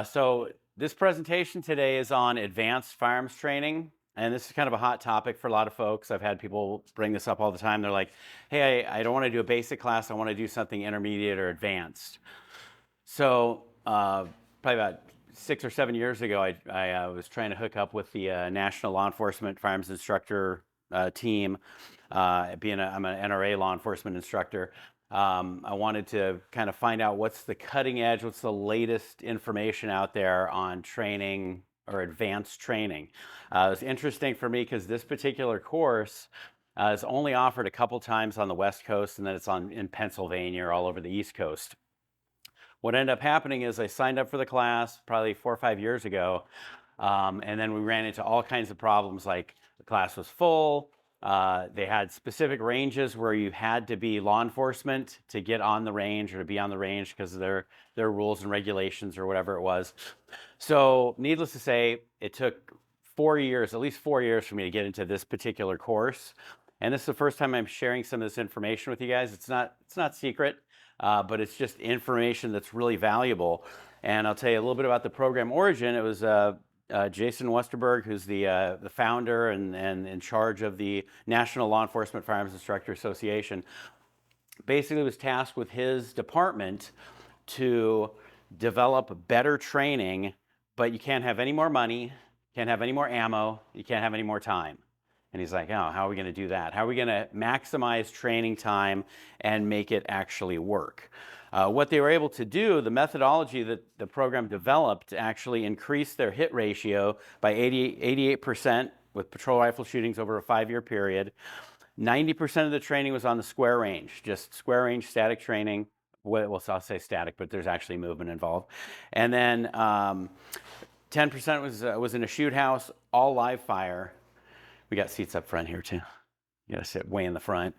So this presentation today is on advanced firearms training. And this is kind of a hot topic for a lot of folks. I've had people bring this up all the time. They're like, hey, I don't want to do a basic class. I want to do something intermediate or advanced. So probably about 6 or 7 years ago, I was trying to hook up with the National Law Enforcement Firearms Instructor team. I'm an NRA law enforcement instructor. I wanted to kind of find out what's the cutting edge, what's the latest information out there on training or advanced training. It was interesting for me because this particular course is only offered a couple times on the West Coast, and then it's in Pennsylvania or all over the East Coast. What ended up happening is I signed up for the class probably 4 or 5 years ago, and then we ran into all kinds of problems, like the class was full. They had specific ranges where you had to be law enforcement to get on the range or to be on the range because of their rules and regulations or whatever it was. So needless to say, it took 4 years, at least 4 years for me to get into this particular course. And this is the first time I'm sharing some of this information with you guys. It's not secret, but it's just information that's really valuable. And I'll tell you a little bit about the program origin. It was Jason Westerberg, who's the founder and in charge of the National Law Enforcement Firearms Instructor Association, basically was tasked with his department to develop better training, but you can't have any more money, can't have any more ammo, you can't have any more time. And he's like, oh, how are we going to do that? How are we going to maximize training time and make it actually work? What they were able to do, the methodology that the program developed actually increased their hit ratio by 88% with patrol rifle shootings over a 5-year period. 90% of the training was on the square range, just square range static training. Well, I'll say static, but there's actually movement involved. And then 10% was in a shoot house, all live fire. We got seats up front here too. You gotta sit way in the front.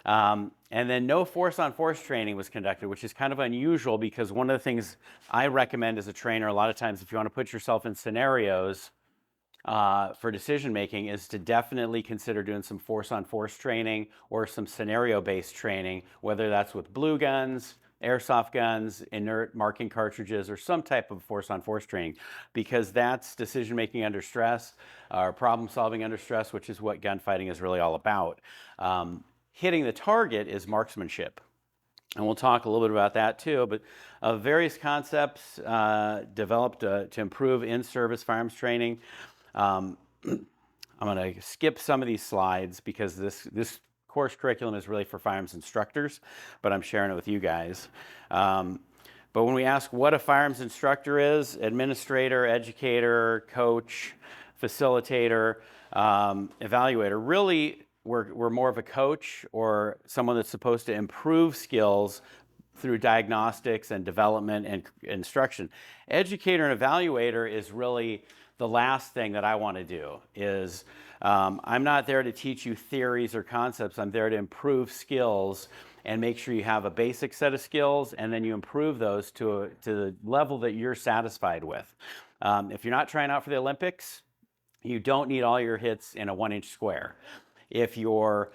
And then no force-on-force training was conducted, which is kind of unusual because one of the things I recommend as a trainer a lot of times if you want to put yourself in scenarios for decision-making is to definitely consider doing some force-on-force training or some scenario-based training, whether that's with blue guns, airsoft guns, inert marking cartridges, or some type of force-on-force training, because that's decision-making under stress, or problem-solving under stress, which is what gunfighting is really all about. Hitting the target is marksmanship. And we'll talk a little bit about that too, but various concepts developed to improve in-service firearms training. I'm going to skip some of these slides because this course curriculum is really for firearms instructors, but I'm sharing it with you guys. But when we ask what a firearms instructor is, administrator, educator, coach, facilitator, evaluator, really we're more of a coach or someone that's supposed to improve skills through diagnostics and development and instruction. Educator and evaluator is really the last thing that I want to do. Is I'm not there to teach you theories or concepts. I'm there to improve skills and make sure you have a basic set of skills and then you improve those to the level that you're satisfied with. If you're not trying out for the Olympics, you don't need all your hits in a 1-inch square. If your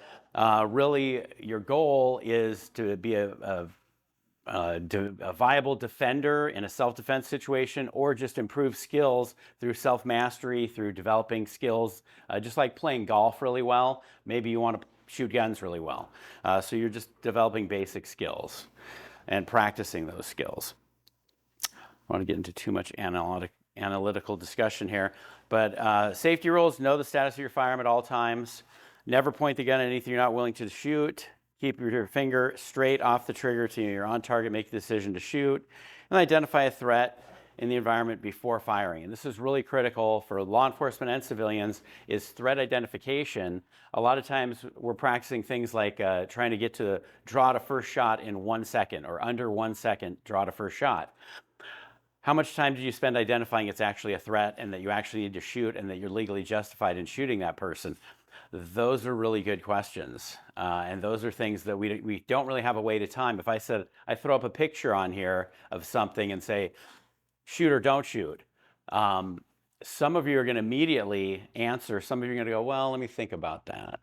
goal is to be a viable defender in a self-defense situation or just improve skills through self-mastery, through developing skills, just like playing golf really well, maybe you want to shoot guns really well. So you're just developing basic skills and practicing those skills. I don't want to get into too much analytical discussion here, but safety rules: know the status of your firearm at all times. Never point the gun at anything you're not willing to shoot. Keep your finger straight off the trigger till you're on target, make the decision to shoot. And identify a threat in the environment before firing. And this is really critical for law enforcement and civilians, is threat identification. A lot of times we're practicing things like trying to get to draw to first shot in 1 second or under 1 second draw to first shot. How much time did you spend identifying it's actually a threat and that you actually need to shoot and that you're legally justified in shooting that person? Those are really good questions. And those are things that we don't really have a way to time. If I said, I throw up a picture on here of something and say, shoot or don't shoot, some of you are going to immediately answer. Some of you are going to go, well, let me think about that.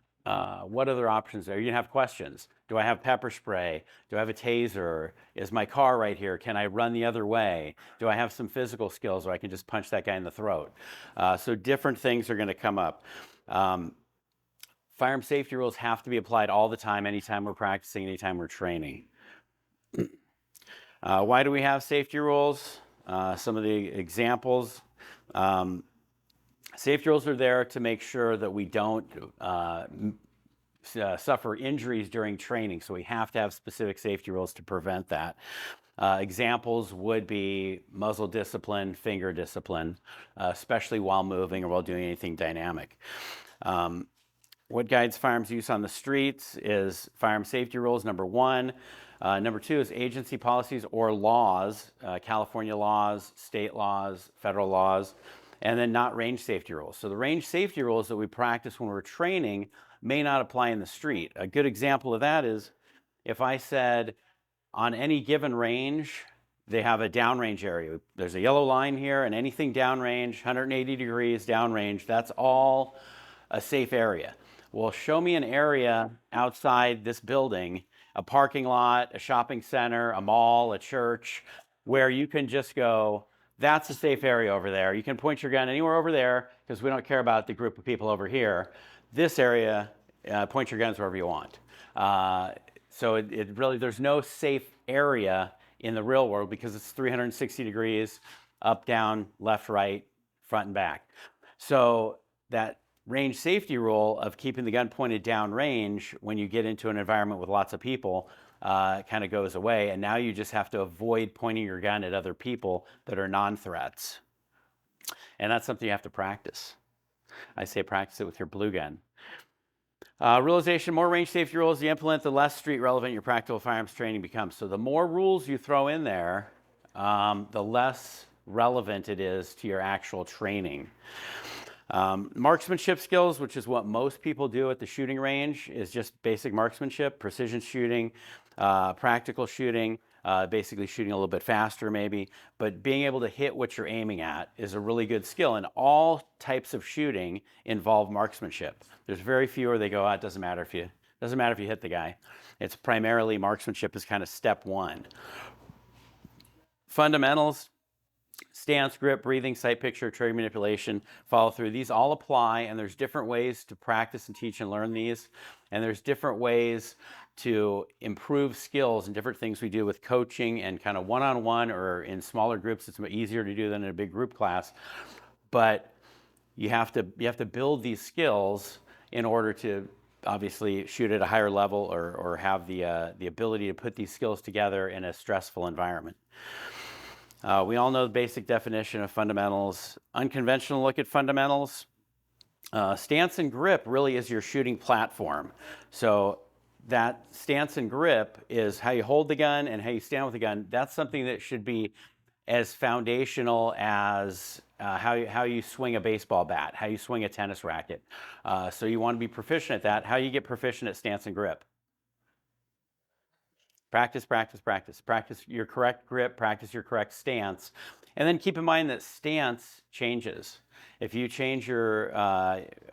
What other options are? You're gonna have questions. Do I have pepper spray? Do I have a taser? Is my car right here? Can I run the other way? Do I have some physical skills where I can just punch that guy in the throat? So different things are gonna come up. Firearm safety rules have to be applied all the time, anytime we're practicing, anytime we're training. Why do we have safety rules? Some of the examples. Safety rules are there to make sure that we don't suffer injuries during training, so we have to have specific safety rules to prevent that. Examples would be muzzle discipline, finger discipline, especially while moving or while doing anything dynamic. What guides firearms use on the streets is firearm safety rules, number one. Number two is agency policies or laws, California laws, state laws, federal laws, and then not range safety rules. So the range safety rules that we practice when we're training may not apply in the street. A good example of that is if I said on any given range, they have a downrange area. There's a yellow line here, and anything downrange, 180 degrees downrange, that's all a safe area. Well, show me an area outside this building, a parking lot, a shopping center, a mall, a church, where you can just go, that's a safe area over there. You can point your gun anywhere over there because we don't care about the group of people over here. This area, point your guns wherever you want. So it really, there's no safe area in the real world because it's 360 degrees, up, down, left, right, front, and back. So that range safety rule of keeping the gun pointed down range when you get into an environment with lots of people kind of goes away, and now you just have to avoid pointing your gun at other people that are non-threats. And that's something you have to practice. I say practice it with your blue gun. Realization, more range safety rules you implement, the less street relevant your practical firearms training becomes. So the more rules you throw in there, the less relevant it is to your actual training. Marksmanship skills, which is what most people do at the shooting range, is just basic marksmanship, precision shooting, practical shooting, basically shooting a little bit faster maybe, but being able to hit what you're aiming at is a really good skill, and all types of shooting involve marksmanship. There's very few where they go, it doesn't matter if you hit the guy. It's primarily marksmanship is kind of step one. Fundamentals, stance, grip, breathing, sight picture, trigger manipulation, follow through. These all apply, and there's different ways to practice and teach and learn these. And there's different ways to improve skills and different things we do with coaching and kind of one-on-one or in smaller groups. It's easier to do than in a big group class. But you have to build these skills in order to obviously shoot at a higher level or have the ability to put these skills together in a stressful environment. We all know the basic definition of fundamentals. Unconventional look at fundamentals. Stance and grip really is your shooting platform. So that stance and grip is how you hold the gun and how you stand with the gun. That's something that should be as foundational as how you swing a baseball bat, how you swing a tennis racket. So you want to be proficient at that. How you get proficient at stance and grip? Practice, practice, practice. Practice your correct grip, practice your correct stance. And then keep in mind that stance changes. If you change your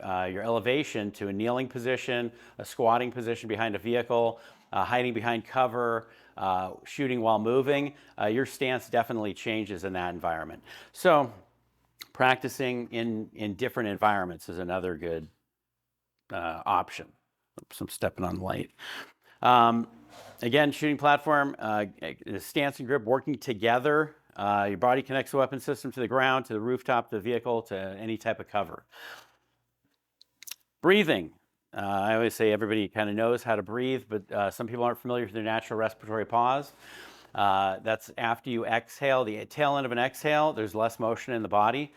elevation to a kneeling position, a squatting position behind a vehicle, hiding behind cover, shooting while moving, your stance definitely changes in that environment. So practicing in different environments is another good option. Oops, I'm stepping on light. Again, shooting platform, stance and grip working together. Your body connects the weapon system to the ground, to the rooftop, to the vehicle, to any type of cover. Breathing. I always say everybody kind of knows how to breathe, but some people aren't familiar with their natural respiratory pause. That's after you exhale, the tail end of an exhale, there's less motion in the body.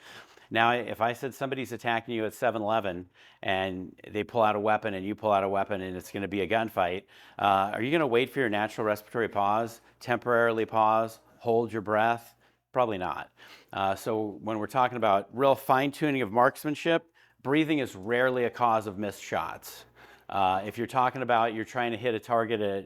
Now, if I said somebody's attacking you at 7-Eleven and they pull out a weapon and you pull out a weapon and it's going to be a gunfight, are you going to wait for your natural respiratory pause, temporarily pause, hold your breath? Probably not. So when we're talking about real fine-tuning of marksmanship, breathing is rarely a cause of missed shots. If you're talking about you're trying to hit a target at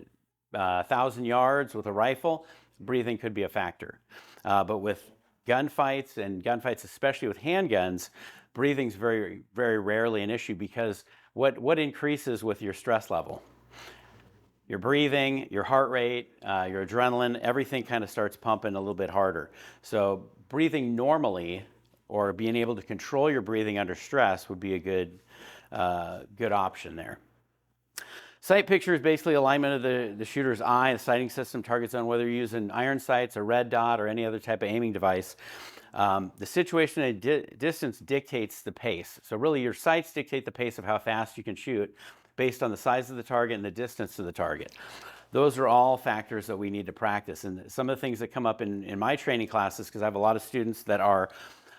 1,000 yards with a rifle, breathing could be a factor. But with gunfights, and gunfights especially with handguns, breathing's very, very rarely an issue because what increases with your stress level? Your breathing, your heart rate, your adrenaline, everything kind of starts pumping a little bit harder. So breathing normally or being able to control your breathing under stress would be a good option there. Sight picture is basically alignment of the shooter's eye, the sighting system, target zone, whether you're using iron sights, a red dot, or any other type of aiming device. The situation and distance dictates the pace. So really your sights dictate the pace of how fast you can shoot based on the size of the target and the distance to the target. Those are all factors that we need to practice. And some of the things that come up in my training classes, because I have a lot of students that are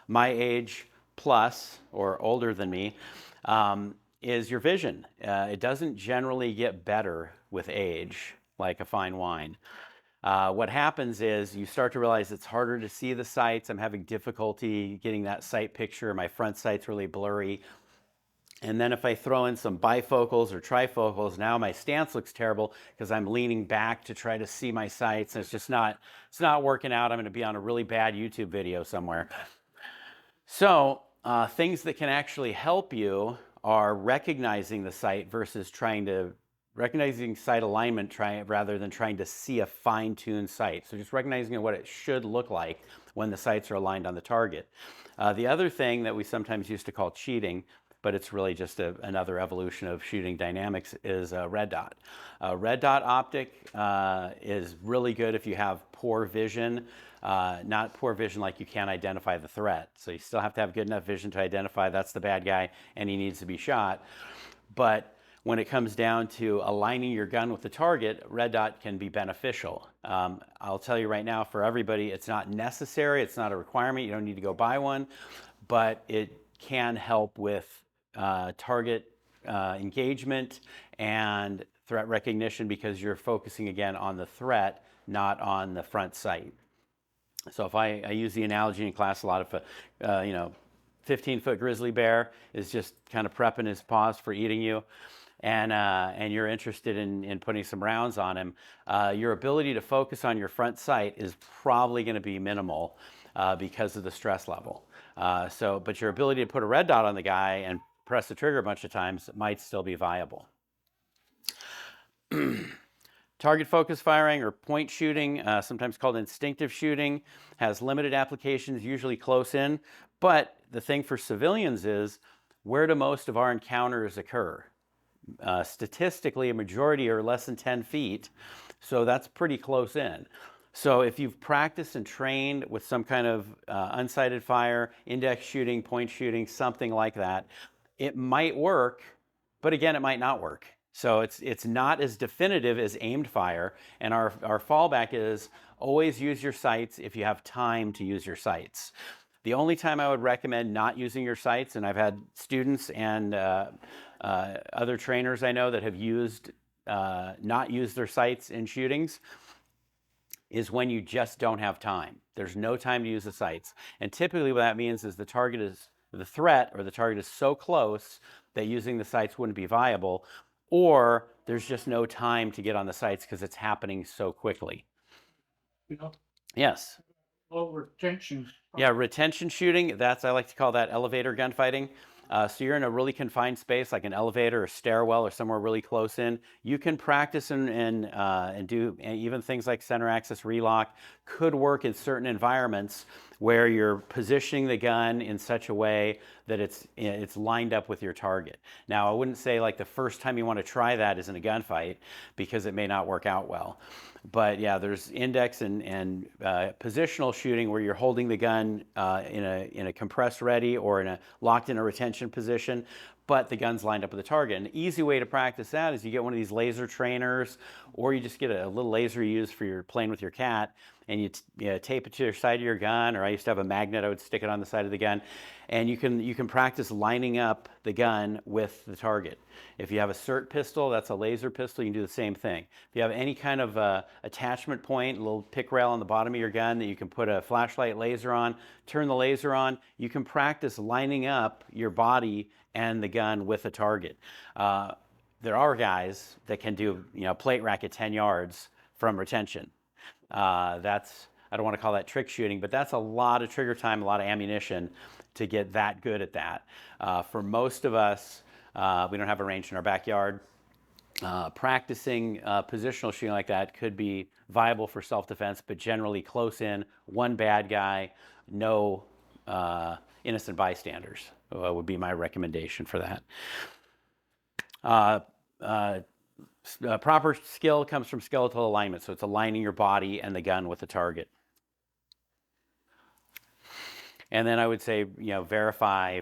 my age plus or older than me, is your vision. It doesn't generally get better with age, like a fine wine. What happens is you start to realize it's harder to see the sights. I'm having difficulty getting that sight picture. My front sight's really blurry. And then if I throw in some bifocals or trifocals, now my stance looks terrible because I'm leaning back to try to see my sights. And it's not working out. I'm going to be on a really bad YouTube video somewhere. So things that can actually help you are recognizing the sight versus recognizing sight alignment rather than trying to see a fine-tuned sight. So just recognizing what it should look like when the sights are aligned on the target. The other thing that we sometimes used to call cheating, but it's really just another evolution of shooting dynamics, is a red dot. Red dot optic is really good if you have poor vision, not poor vision like you can't identify the threat. So you still have to have good enough vision to identify that's the bad guy and he needs to be shot. But when it comes down to aligning your gun with the target, red dot can be beneficial. I'll tell you right now, for everybody, it's not necessary, it's not a requirement, you don't need to go buy one, but it can help with target engagement and threat recognition because you're focusing again on the threat, not on the front sight. So if I use the analogy in class a lot, if a 15-foot grizzly bear is just kind of prepping his paws for eating you, and you're interested in putting some rounds on him, your ability to focus on your front sight is probably going to be minimal because of the stress level. But your ability to put a red dot on the guy and press the trigger a bunch of times might still be viable. Target focus firing or point shooting, sometimes called instinctive shooting, has limited applications, usually close in. But the thing for civilians is, where do most of our encounters occur? Statistically, a majority are less than 10 feet, so that's pretty close in. So if you've practiced and trained with some kind of unsighted fire, index shooting, point shooting, something like that, it might work, but again, it might not work. So it's not as definitive as aimed fire, and our fallback is always use your sights if you have time to use your sights. The only time I would recommend not using your sights, and I've had students and other trainers I know that have not used their sights in shootings, is when you just don't have time. There's no time to use the sights. And typically what that means is the threat or the target is so close that using the sights wouldn't be viable, or there's just no time to get on the sights because it's happening so quickly. Yes? Well, retention. Yeah, retention shooting, I like to call that elevator gunfighting. So you're in a really confined space, like an elevator or stairwell or somewhere really close in. You can practice and do even things like center access relock could work in certain environments where you're positioning the gun in such a way that it's lined up with your target. Now, I wouldn't say like the first time you want to try that is in a gunfight because it may not work out well. But yeah, there's index and positional shooting where you're holding the gun in a compressed ready or locked in a retention position, but the gun's lined up with the target. An easy way to practice that is you get one of these laser trainers, or you just get a little laser you use for your playing with your cat, and you tape it to the side of your gun, or I used to have a magnet, I would stick it on the side of the gun, and you can practice lining up the gun with the target. If you have a SIRT pistol, that's a laser pistol, you can do the same thing. If you have any kind of attachment point, a little pick rail on the bottom of your gun that you can put a flashlight laser on, turn the laser on, you can practice lining up your body and the gun with a target. There are guys that can do plate rack at 10 yards from retention. I don't want to call that trick shooting, but that's a lot of trigger time, a lot of ammunition to get that good at that. For most of us, We don't have a range in our backyard. Practicing positional shooting like that could be viable for self-defense, but generally close in, one bad guy, no innocent bystanders would be my recommendation for that. Proper skill comes from skeletal alignment, so it's aligning your body and the gun with the target. And then I would say, verify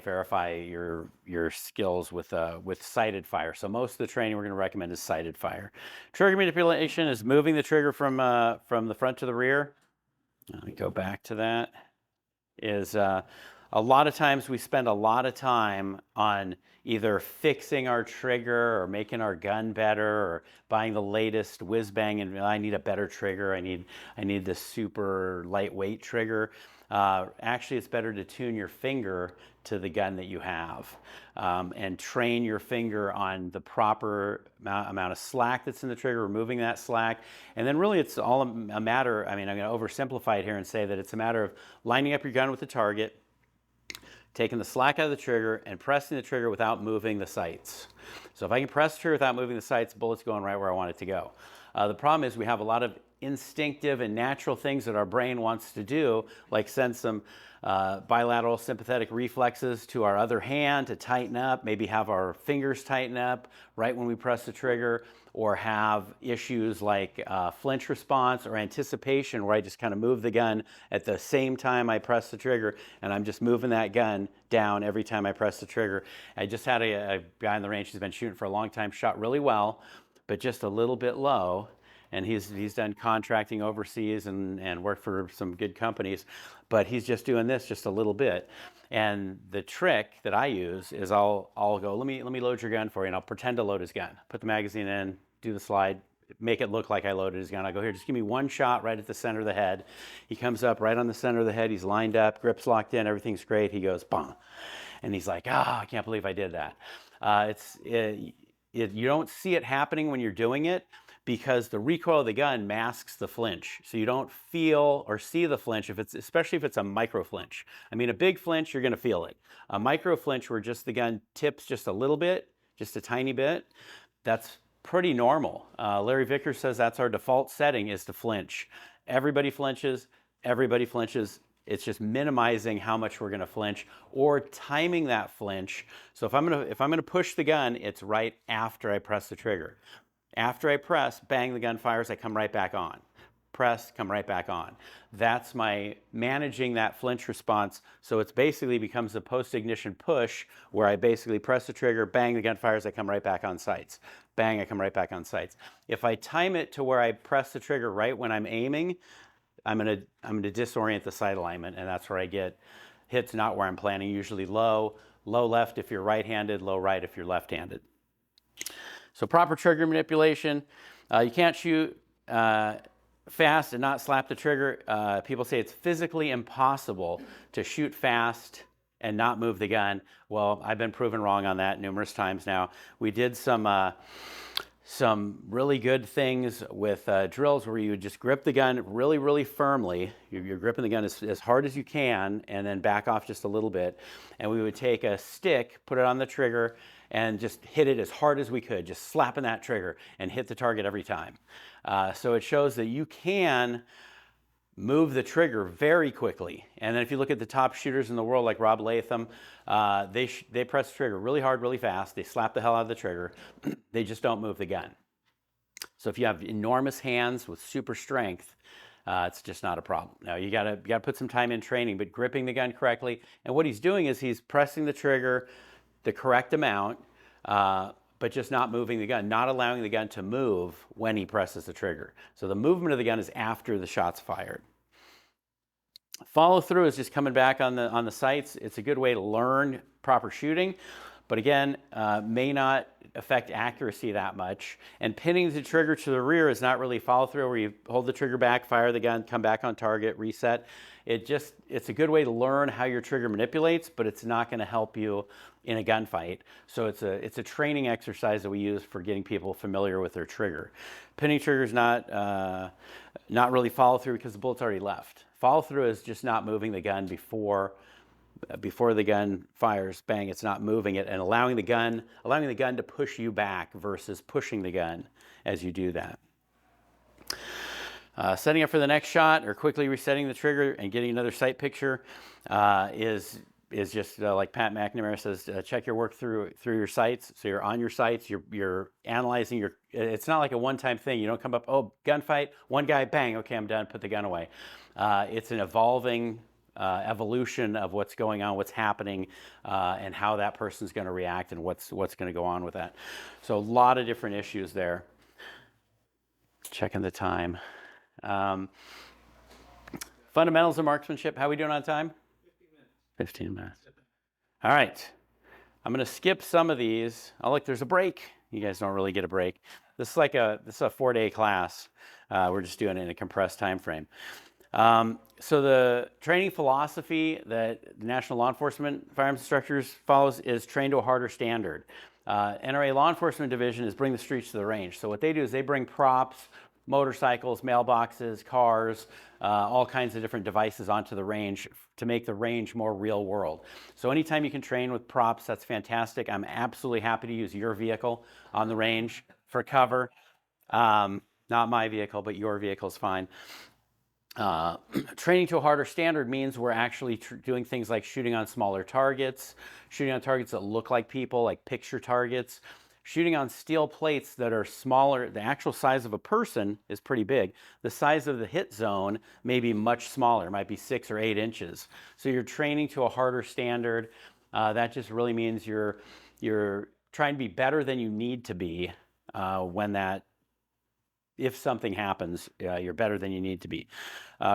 your skills with sighted fire. So most of the training we're going to recommend is sighted fire. Trigger manipulation is moving the trigger from the front to the rear. Let me go back to that. A lot of times we spend a lot of time on either fixing our trigger or making our gun better or buying the latest whiz bang, and I need a better trigger. I need this super lightweight trigger. Actually, it's better to tune your finger to the gun that you have and train your finger on the proper amount of slack that's in the trigger, removing that slack. And then really it's all a matter, I'm going to oversimplify it here and say that it's a matter of lining up your gun with the target, taking the slack out of the trigger and pressing the trigger without moving the sights. So if I can press the trigger without moving the sights, the bullet's going right where I want it to go. The problem is we have a lot of instinctive and natural things that our brain wants to do, like send some bilateral sympathetic reflexes to our other hand to tighten up, maybe have our fingers tighten up right when we press the trigger, or have issues like flinch response or anticipation where I just kind of move the gun at the same time I press the trigger, and I'm just moving that gun down every time I press the trigger. I just had a guy in the range who's been shooting for a long time, shot really well, but just a little bit low. And he's done contracting overseas and worked for some good companies, but he's just doing this just a little bit. And the trick that I use is I'll go, let me load your gun for you, and I'll pretend to load his gun. Put the magazine in, do the slide, make it look like I loaded his gun. I go, here, just give me one shot right at the center of the head. He comes up right on the center of the head. He's lined up, grips locked in, everything's great. He goes, bang. And he's like, I can't believe I did that. You don't see it happening when you're doing it, because the recoil of the gun masks the flinch. So you don't feel or see the flinch, especially if it's a micro flinch. I mean, a big flinch, you're gonna feel it. A micro flinch where just the gun tips just a little bit, just a tiny bit, that's pretty normal. Larry Vickers says that's our default setting, is to flinch. Everybody flinches. It's just minimizing how much we're gonna flinch or timing that flinch. So if I'm gonna push the gun, it's right after I press the trigger. After I press, bang, the gun fires, I come right back on. Press, come right back on. That's my managing that flinch response. So it's basically becomes a post-ignition push where I basically press the trigger, bang, the gun fires, I come right back on sights. Bang, I come right back on sights. If I time it to where I press the trigger right when I'm aiming, I'm gonna disorient the sight alignment, and that's where I get hits not where I'm planning, usually low left if you're right-handed, low right if you're left-handed. So proper trigger manipulation. You can't shoot fast and not slap the trigger. People say it's physically impossible to shoot fast and not move the gun. Well, I've been proven wrong on that numerous times now. We did some really good things with drills where you would just grip the gun really, really firmly. You're gripping the gun as hard as you can and then back off just a little bit. And we would take a stick, put it on the trigger, and just hit it as hard as we could, just slapping that trigger and hit the target every time. So it shows that you can move the trigger very quickly. And then if you look at the top shooters in the world, like Rob Latham, they press the trigger really hard, really fast. They slap the hell out of the trigger. They just don't move the gun. So if you have enormous hands with super strength, it's just not a problem. Now you gotta put some time in training, but gripping the gun correctly. And what he's doing is he's pressing the trigger the correct amount, but just not moving the gun, not allowing the gun to move when he presses the trigger. So the movement of the gun is after the shot's fired. Follow through is just coming back on the sights. It's a good way to learn proper shooting, but again, may not affect accuracy that much. And pinning the trigger to the rear is not really follow through, where you hold the trigger back, fire the gun, come back on target, reset. It's a good way to learn how your trigger manipulates, but it's not going to help you in a gunfight. So it's a training exercise that we use for getting people familiar with their trigger. Pinning trigger is not really follow through because the bullet's already left. Follow through is just not moving the gun before before the gun fires, bang, it's not moving it, and allowing the gun to push you back versus pushing the gun as you do that. Setting up for the next shot or quickly resetting the trigger and getting another sight picture is just like Pat McNamara says, check your work through your sights. So you're on your sights, you're analyzing your, it's not like a one-time thing. You don't come up, oh, gunfight, one guy, bang, okay, I'm done, put the gun away. It's an evolving evolution of what's going on, what's happening, and how that person's going to react and what's going to go on with that. So a lot of different issues there. Checking the time. Fundamentals of marksmanship. How are we doing on time? 15 minutes. All right. I'm going to skip some of these. Oh, look, there's a break. You guys don't really get a break. This is a 4-day class. We're just doing it in a compressed time frame. So the training philosophy that the National Law Enforcement Firearms Instructors follows is train to a harder standard. NRA Law Enforcement Division is bring the streets to the range. So what they do is they bring props, motorcycles, mailboxes, cars, all kinds of different devices onto the range to make the range more real world. So anytime you can train with props, that's fantastic. I'm absolutely happy to use your vehicle on the range for cover. Not my vehicle, but your vehicle is fine. Training to a harder standard means we're actually doing things like shooting on smaller targets, shooting on targets that look like people, like picture targets, shooting on steel plates that are smaller. The actual size of a person is pretty big. The size of the hit zone may be much smaller, it might be 6 or 8 inches. So you're training to a harder standard. That just really means you're trying to be better than you need to be if something happens, you're better than you need to be.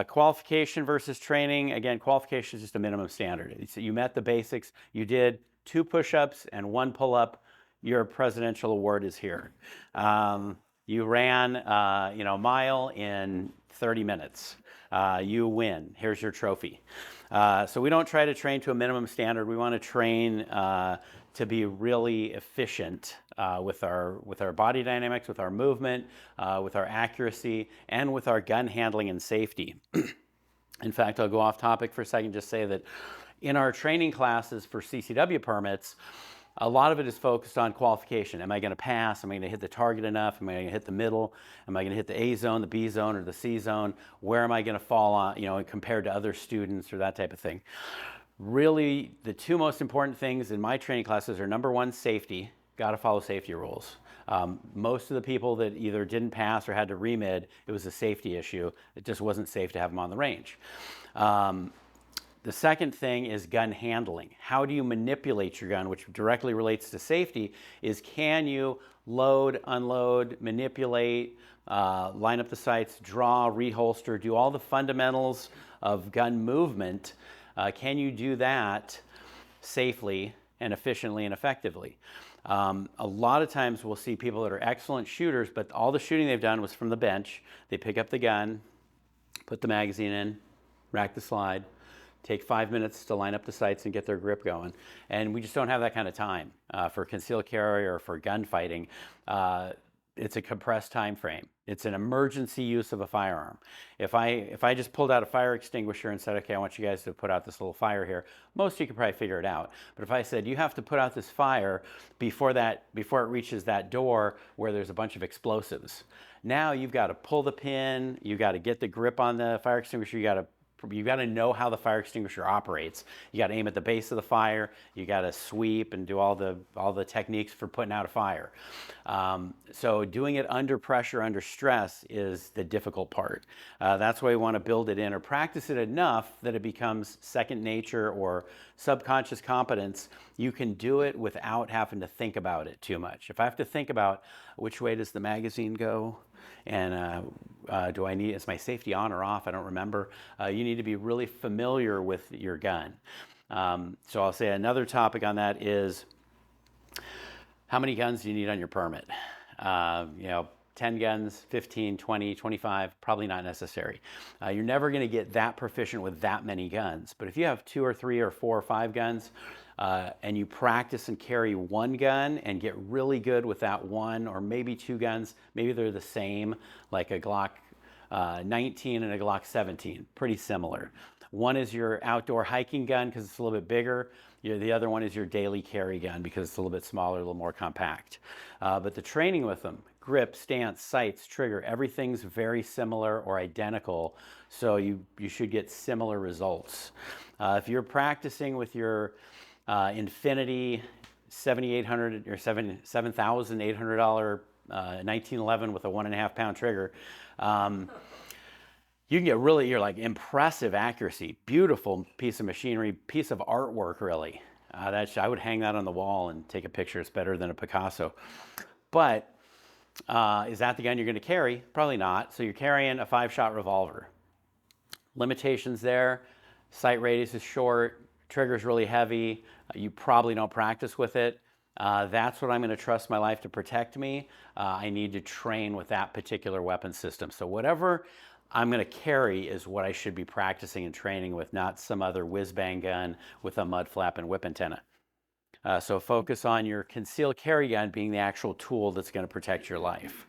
Qualification versus training. Again, qualification is just a minimum standard. So you met the basics. You did 2 push-ups and 1 pull-up. Your presidential award is here. You ran a mile in 30 minutes. You win. Here's your trophy. So we don't try to train to a minimum standard. We want to train to be really efficient with our body dynamics, with our movement, with our accuracy, and with our gun handling and safety. In fact, I'll go off topic for a second, just say that in our training classes for CCW permits, a lot of it is focused on qualification. Am I going to pass? Am I going to hit the target enough? Am I going to hit the middle? Am I going to hit the A zone, the B zone, or the C zone? Where am I going to fall on, compared to other students or that type of thing? Really, the 2 most important things in my training classes are, number 1, safety. Got to follow safety rules. Most of the people that either didn't pass or had to remid, it was a safety issue. It just wasn't safe to have them on the range. The second thing is gun handling. How do you manipulate your gun, which directly relates to safety, is can you load, unload, manipulate, line up the sights, draw, reholster, do all the fundamentals of gun movement. Can you do that safely and efficiently and effectively? A lot of times we'll see people that are excellent shooters, but all the shooting they've done was from the bench. They pick up the gun, put the magazine in, rack the slide, take 5 minutes to line up the sights and get their grip going. And we just don't have that kind of time for concealed carry or for gunfighting. It's a compressed time frame. It's an emergency use of a firearm. If I just pulled out a fire extinguisher and said, okay, I want you guys to put out this little fire here, most of you could probably figure it out. But if I said, you have to put out this fire before it reaches that door where there's a bunch of explosives. Now you've got to pull the pin, you've got to get the grip on the fire extinguisher, you got to know how the fire extinguisher operates. You got to aim at the base of the fire. You got to sweep and do all the techniques for putting out a fire. So doing it under pressure, under stress is the difficult part. That's why we want to build it in or practice it enough that it becomes second nature or subconscious competence. You can do it without having to think about it too much. If I have to think about which way does the magazine go, and is my safety on or off? I don't remember. You need to be really familiar with your gun. So I'll say another topic on that is how many guns do you need on your permit? 10 guns, 15, 20, 25, probably not necessary. You're never going to get that proficient with that many guns. But if you have 2 or 3 or 4 or 5 guns, and you practice and carry 1 gun and get really good with that 1 or maybe 2 guns, maybe they're the same, like a Glock 19 and a Glock 17, pretty similar. One is your outdoor hiking gun because it's a little bit bigger. The other one is your daily carry gun because it's a little bit smaller, a little more compact. But the training with them, grip, stance, sights, trigger, everything's very similar or identical. So you should get similar results. If you're practicing with your Infinity $7,800 or $7,800 1911 with a 1.5 pound trigger, you can get really, you're like impressive accuracy, beautiful piece of machinery, piece of artwork, really. I would hang that on the wall and take a picture. It's better than a Picasso. But is that the gun you're going to carry? Probably not. So you're carrying a 5-shot revolver. Limitations there: sight radius is short, trigger's really heavy. You probably don't practice with it. That's what I'm going to trust my life to protect me. I need to train with that particular weapon system. So whatever I'm going to carry is what I should be practicing and training with, not some other whiz-bang gun with a mud flap and whip antenna. So focus on your concealed carry gun being the actual tool that's going to protect your life.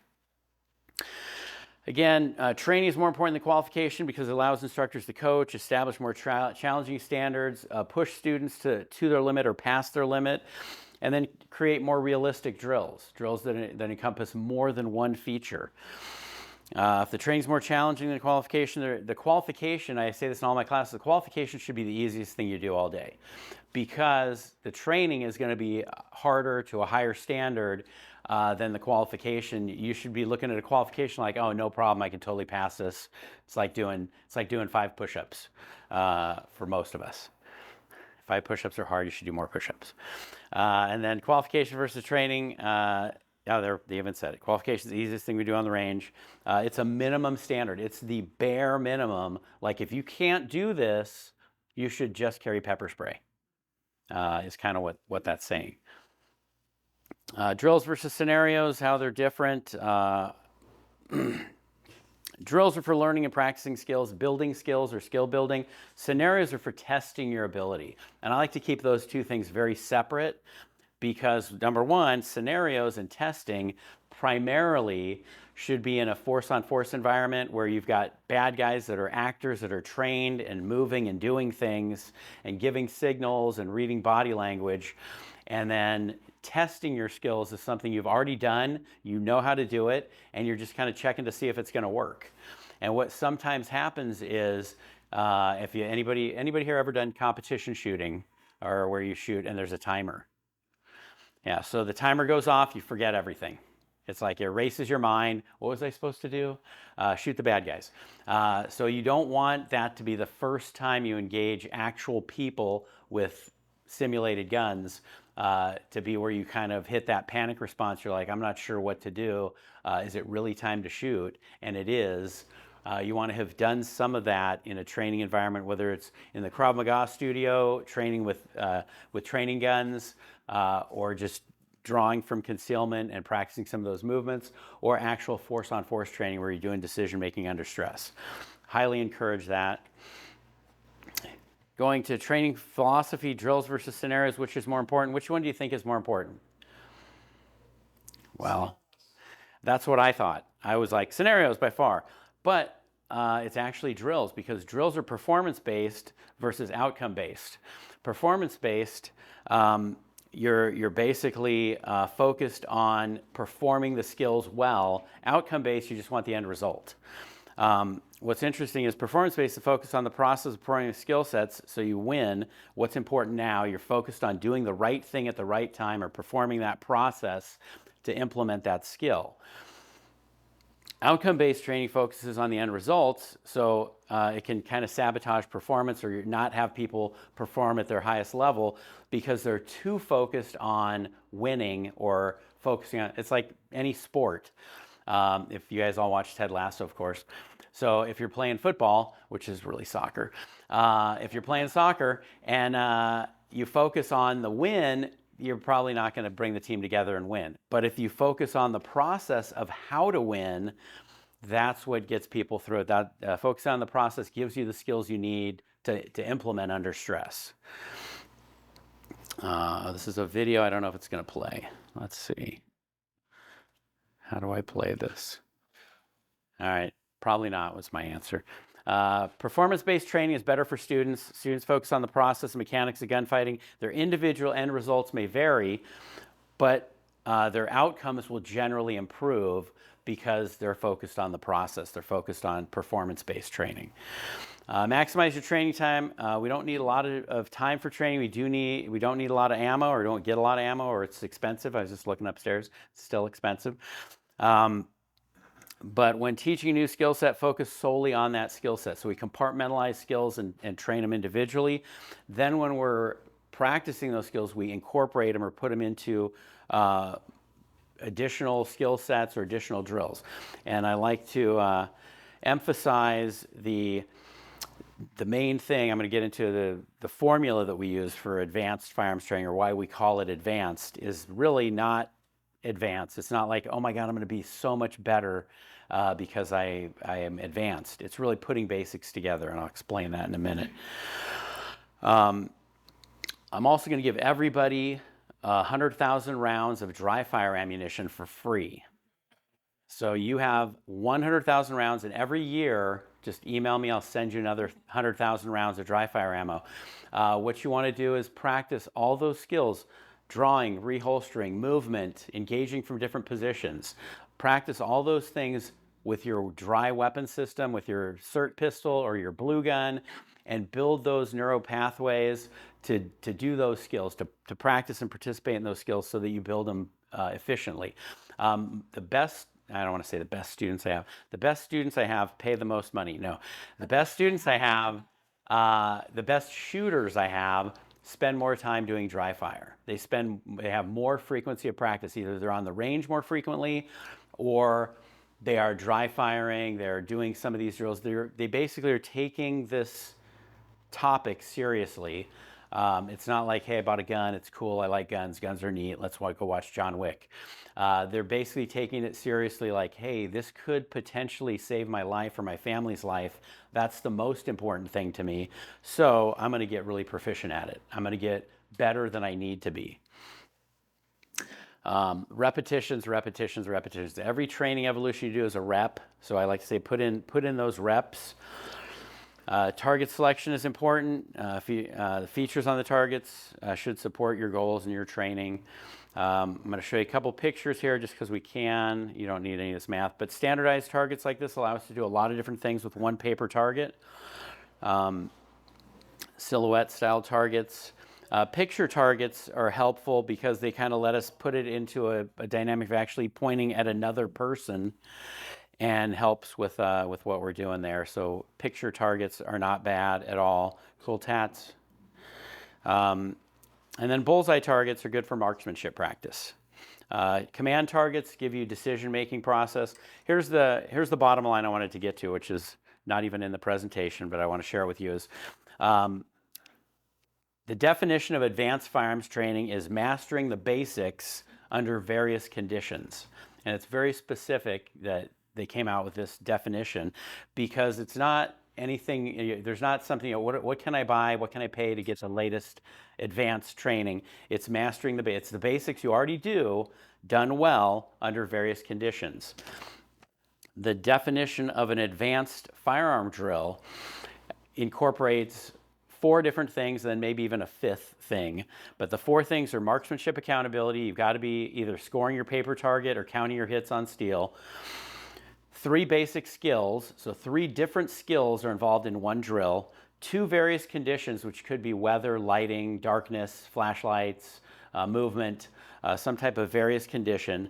Again, training is more important than qualification because it allows instructors to coach, establish more challenging standards, push students to their limit or past their limit, and then create more realistic drills that encompass more than one feature. If the training's more challenging than the qualification, I say this in all my classes, the qualification should be the easiest thing you do all day, because the training is going to be harder to a higher standard than the qualification. You should be looking at a qualification like, oh, no problem, I can totally pass this. It's like doing 5 push-ups for most of us. 5 push-ups are hard, you should do more push-ups. And then qualification versus training. They even said it. Qualification is the easiest thing we do on the range. It's a minimum standard. It's the bare minimum. Like, if you can't do this, you should just carry pepper spray. Is kind of what that's saying. Drills versus scenarios, how they're different. Drills are for learning and practicing skills, building skills or skill building. Scenarios are for testing your ability. And I like to keep those two things very separate, because number one, scenarios and testing primarily should be in a force-on-force environment where you've got bad guys that are actors that are trained and moving and doing things and giving signals and reading body language. And then testing your skills is something you've already done, you know how to do it, and you're just kind of checking to see if it's going to work. And what sometimes happens is, if anybody here ever done competition shooting, or where you shoot and there's a timer? Yeah, so the timer goes off, you forget everything. It's like it erases your mind. What was I supposed to do? Shoot the bad guys. So you don't want that to be the first time you engage actual people with simulated guns, to be where you kind of hit that panic response. You're like, I'm not sure what to do. Is it really time to shoot? And it is. You want to have done some of that in a training environment, whether it's in the Krav Maga studio, training with training guns, or just drawing from concealment and practicing some of those movements, or actual force-on-force training where you're doing decision-making under stress. Highly encourage that. Going to training philosophy, drills versus scenarios, which is more important? Which one do you think is more important? Well, that's what I thought. I was like, scenarios by far. But it's actually drills, because drills are performance-based versus outcome-based. Performance-based, you're basically focused on performing the skills well. Outcome-based, you just want the end result. What's interesting is performance-based is focused on the process of performing the skill sets, so you win. What's important now, you're focused on doing the right thing at the right time, or performing that process to implement that skill. Outcome-based training focuses on the end results, so it can kind of sabotage performance, or not have people perform at their highest level because they're too focused on winning or focusing on, it's like any sport. If you guys all watch Ted Lasso, of course. So if you're playing football, which is really soccer, if you're playing soccer and you focus on the win, you're probably not going to bring the team together and win. But if you focus on the process of how to win, that's what gets people through it. That focus on the process gives you the skills you need to implement under stress. This is a video. I don't know if it's going to play. Let's see. How do I play this? All right. Probably not was my answer. Performance-based training is better for students. Students focus on the process and mechanics of gunfighting. Their individual end results may vary, but their outcomes will generally improve because they're focused on the process. They're focused on performance-based training. Maximize your training time. We don't need a lot of time for training. We don't need a lot of ammo, or don't get a lot of ammo, or it's expensive. I was just looking upstairs. It's still expensive. But when teaching a new skill set, focus solely on that skill set. So we compartmentalize skills and train them individually. Then when we're practicing those skills, we incorporate them or put them into additional skill sets or additional drills. And I like to emphasize the main thing. I'm going to get into the formula that we use for advanced firearms training, or why we call it advanced, is really not advanced. It's not like, oh my God, I'm going to be so much better because I am advanced. It's really putting basics together, and I'll explain that in a minute. I'm also going to give everybody 100,000 rounds of dry fire ammunition for free. So you have 100,000 rounds, and every year, just email me, I'll send you another 100,000 rounds of dry fire ammo. What you want to do is practice all those skills: drawing, reholstering, movement, engaging from different positions. Practice all those things with your dry weapon system, with your SIRT pistol or your blue gun, and build those neural pathways to do those skills, to practice and participate in those skills so that you build them efficiently. The best, I don't want to say the best students I have pay the most money. No, the best students I have, the best shooters I have, spend more time doing dry fire. They have more frequency of practice. Either they're on the range more frequently, or they are dry firing, they're doing some of these drills. They basically are taking this topic seriously. It's not like, hey, I bought a gun, it's cool, I like guns are neat, let's go watch John Wick. They're basically taking it seriously, like, hey, this could potentially save my life or my family's life. That's the most important thing to me. So I'm going to get really proficient at it. I'm going to get better than I need to be. Repetitions. Every training evolution you do is a rep. So I like to say, put in those reps. Target selection is important. The features on the targets should support your goals and your training. I'm going to show you a couple pictures here just because we can. You don't need any of this math, but standardized targets like this allow us to do a lot of different things with one paper target. Silhouette style targets. Picture targets are helpful because they kind of let us put it into a dynamic of actually pointing at another person, and helps with what we're doing there. So picture targets are not bad at all. Cool tats. And then bullseye targets are good for marksmanship practice. Command targets give you decision-making process. Here's the bottom line I wanted to get to, which is not even in the presentation, but I want to share it with you, is the definition of advanced firearms training is mastering the basics under various conditions. And it's very specific that they came out with this definition, because it's not anything, there's not something, what can I buy, what can I pay to get the latest advanced training? It's mastering it's the basics you already do, done well under various conditions. The definition of an advanced firearm drill incorporates 4 different things, and then maybe even a 5th thing. But the 4 things are marksmanship accountability. You've got to be either scoring your paper target or counting your hits on steel. 3 basic skills, so 3 different skills are involved in one drill. 2 various conditions, which could be weather, lighting, darkness, flashlights, movement, some type of various condition.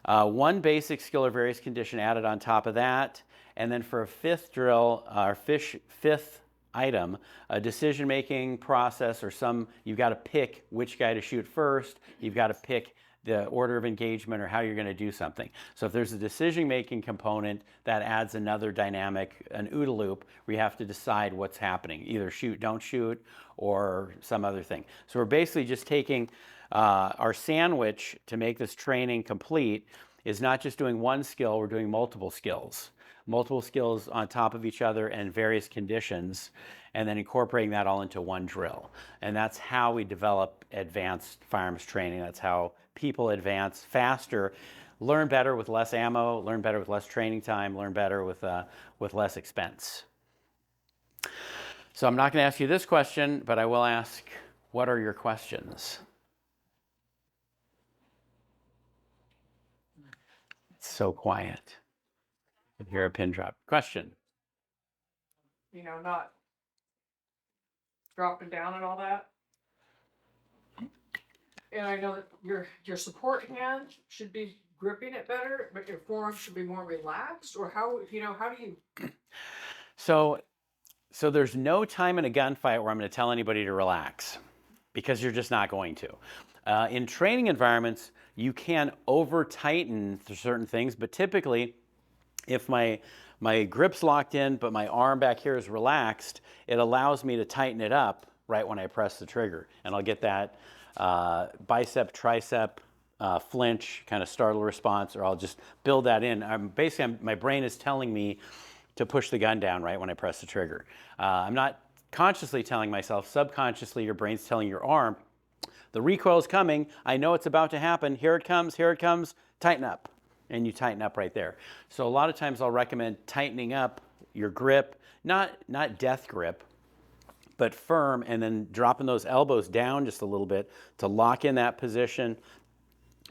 1 basic skill or various condition added on top of that. And then for a 5th drill, our 5th item, a decision-making process, or you've got to pick which guy to shoot first. You've got to pick the order of engagement, or how you're going to do something. So if there's a decision-making component, that adds another dynamic, an OODA loop, where you have to decide what's happening, either shoot, don't shoot, or some other thing. So we're basically just taking our sandwich to make this training complete is not just doing one skill, we're doing multiple skills on top of each other and various conditions, and then incorporating that all into one drill. And that's how we develop advanced firearms training. That's how people advance faster, learn better with less ammo, learn better with less training time, learn better with less expense. So I'm not going to ask you this question, but I will ask, what are your questions? It's so quiet. I could hear a pin drop. Question. Not dropping down and all that. And I know that your support hand should be gripping it better, but your forearm should be more relaxed. Or how do you? So there's no time in a gunfight where I'm going to tell anybody to relax, because you're just not going to. In training environments, you can over tighten certain things, but typically, if my grip's locked in, but my arm back here is relaxed, it allows me to tighten it up right when I press the trigger. And I'll get that bicep, tricep, flinch, kind of startle response, or I'll just build that in. My brain is telling me to push the gun down right when I press the trigger. I'm not consciously telling myself, subconsciously your brain's telling your arm, the recoil's coming, I know it's about to happen, here it comes, tighten up. And you tighten up right there. So a lot of times I'll recommend tightening up your grip, not death grip, but firm, and then dropping those elbows down just a little bit to lock in that position.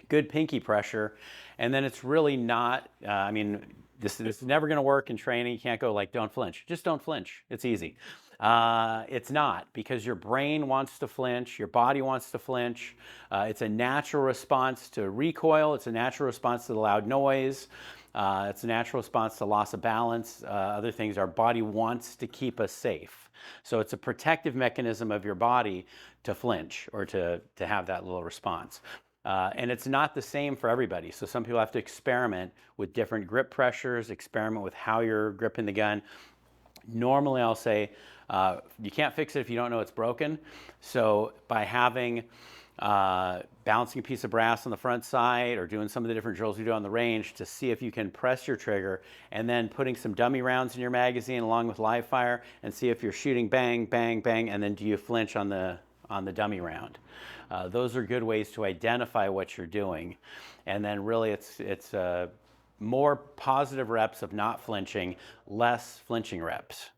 Good pinky pressure. And then it's really not, this is never going to work in training. You can't go like, don't flinch. Just don't flinch. It's easy. It's not, because your brain wants to flinch, your body wants to flinch. It's a natural response to recoil. It's a natural response to the loud noise. It's a natural response to loss of balance. Other things, our body wants to keep us safe. So it's a protective mechanism of your body to flinch or to have that little response. And it's not the same for everybody. So some people have to experiment with different grip pressures, experiment with how you're gripping the gun. Normally I'll say, you can't fix it if you don't know it's broken. So by having, bouncing a piece of brass on the front side, or doing some of the different drills we do on the range to see if you can press your trigger, and then putting some dummy rounds in your magazine along with live fire, and see if you're shooting bang, bang, bang, and then do you flinch on the dummy round. Those are good ways to identify what you're doing. And then really it's more positive reps of not flinching, less flinching reps.